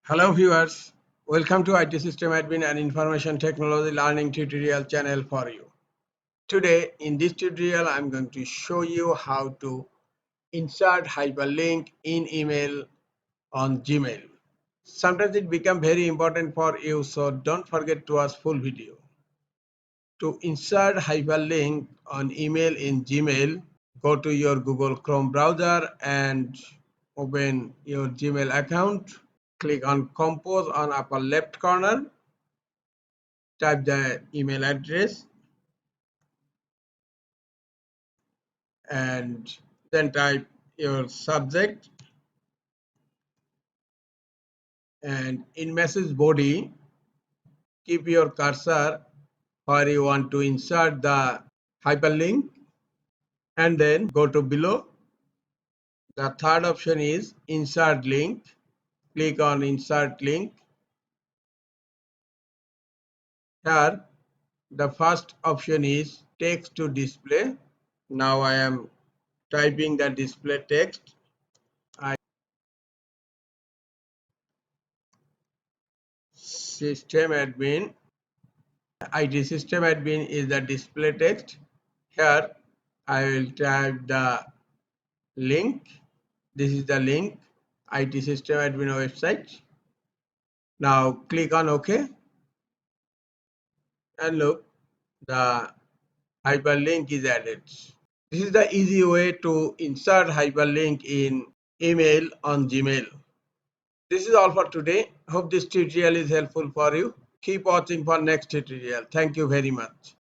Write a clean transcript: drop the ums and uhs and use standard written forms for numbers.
Hello viewers, welcome to IT System Admin and Information Technology Learning Tutorial channel for you. Today in this tutorial I am going to show you how to insert hyperlink in email on Gmail. Sometimes it becomes very important for you, so don't forget to watch full video. To insert hyperlink on email in Gmail, go to your Google Chrome browser and open your Gmail account. Click on Compose on upper left corner. Type the email address and then type your subject, and in message body keep your cursor where you want to insert the hyperlink and then go to below. The third option is insert link. Click on insert link. Here the first option is text to display. Now I am typing the display text. System admin. IT system admin is the display text. Here I will type the link. This is the link, IT system admin website. Now click on OK and look, the hyperlink is added. This is the easy way to insert hyperlink in email on Gmail. This is all for today. Hope this tutorial is helpful for you. Keep watching for next tutorial. Thank you very much.